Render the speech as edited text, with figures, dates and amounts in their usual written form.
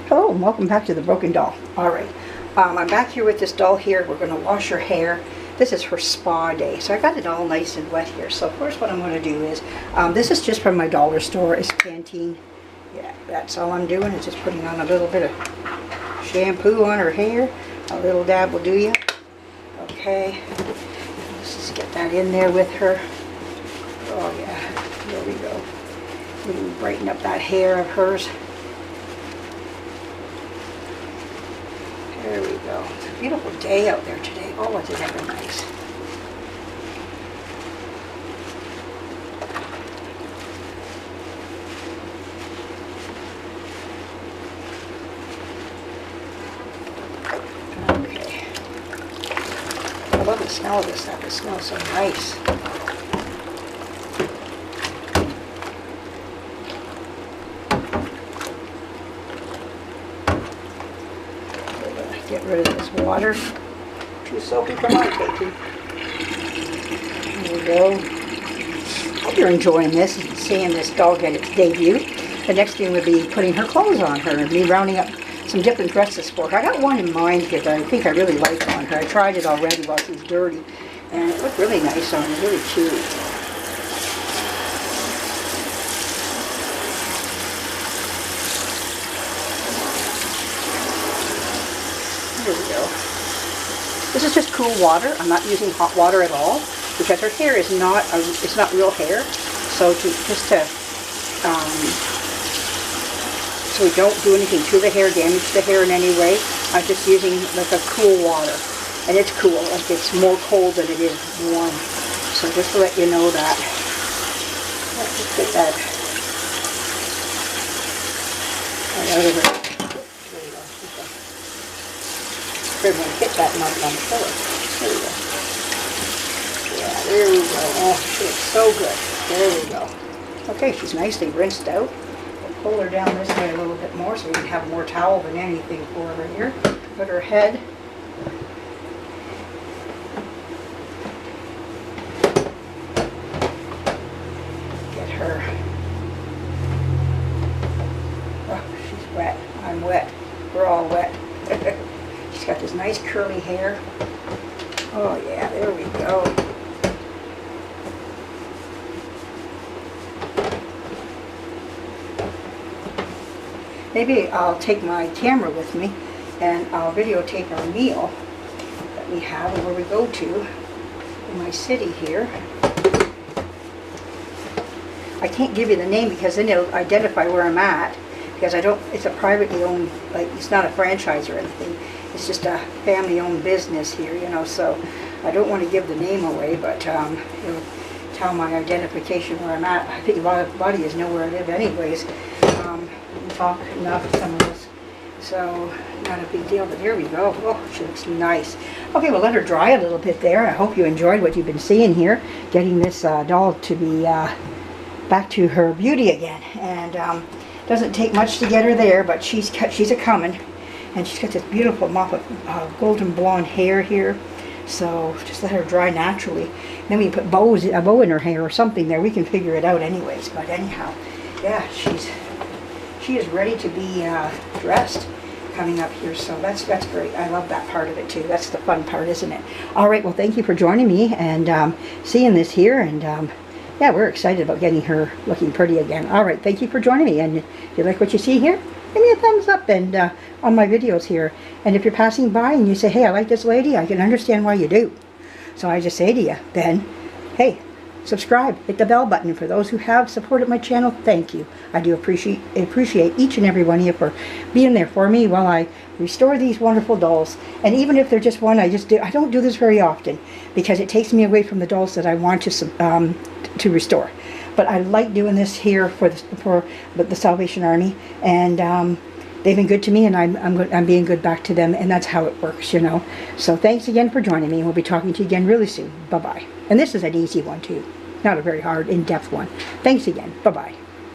Hello and welcome back to The Broken Doll. Alright, I'm back here with this doll here. We're going to wash her hair. This is her spa day. So I got it all nice and wet here. So first what I'm going to do is, this is just from my dollar store. It's Pantene. Yeah, that's all I'm doing is just putting on a little bit of shampoo on her hair. A little dab will do you. Okay, let's just get that in there with her. Oh yeah, there we go. We can brighten up that hair of hers. There we go. It's a beautiful day out there today. Oh, is it ever nice. Okay. I love the smell of this stuff. It smells so nice. Get rid of this water. Too soapy for my taking. There we go. Hope you're enjoying this, seeing this doll get its debut. The next thing would be putting her clothes on her and me rounding up some different dresses for her. I got one in mind here that I think I really like on her. I tried it already while she's dirty, and it looked really nice on her, really cute. There we go. This is just cool water. I'm not using hot water at all because her hair is not it's not real hair. So so we don't do anything to the hair, damage the hair in any way. I'm just using like a cool water, and it's cool. Like it's more cold than it is warm. So just to let you know that. Let's just get that right out of her. We're going to get that mud on the pillow. There we go. Yeah, there we go. Oh, she looks so good. There we go. Okay, she's nicely rinsed out. We'll pull her down this way a little bit more so we can have more towel than anything for her here. Put her head. Get her. Oh, she's wet. I'm wet. We're all wet. She's got this nice curly hair. Oh yeah, there we go. Maybe I'll take my camera with me and I'll videotape our meal that we have and where we go to in my city here. I can't give you the name because then it'll identify where I'm at, because I don't, it's a privately owned, like it's not a franchise or anything. It's just a family-owned business here, you know, so I don't want to give the name away, but it'll tell my identification where I'm at. I think a lot of you know where I live anyways. We talk enough to some of us, so not a big deal, but here we go. Oh, she looks nice. Okay, we'll let her dry a little bit there. I hope you enjoyed what you've been seeing here, getting this doll to be back to her beauty again. And doesn't take much to get her there, but she's a-coming. And she's got this beautiful mop of golden blonde hair here. So just let her dry naturally. And then we put a bow in her hair or something there. We can figure it out anyways. But anyhow, yeah, she is ready to be dressed coming up here. So that's great. I love that part of it too. That's the fun part, isn't it? All right, well, thank you for joining me and seeing this here. And yeah, we're excited about getting her looking pretty again. All right, thank you for joining me. And if you like what you see here, give me a thumbs up and on my videos here. And if you're passing by and you say, hey, I like this lady, I can understand why you do. So I just say to you then, hey, subscribe, hit the bell button. For those who have supported my channel, thank you. I do appreciate each and every one of you for being there for me while I restore these wonderful dolls. And even if they're just one, I don't do this very often because it takes me away from the dolls that I want to restore. But I like doing this here for the Salvation Army, and they've been good to me, and I'm being good back to them, and that's how it works, you know. So thanks again for joining me. We'll be talking to you again really soon. Bye-bye. And this is an easy one too, not a very hard, in-depth one. Thanks again. Bye-bye.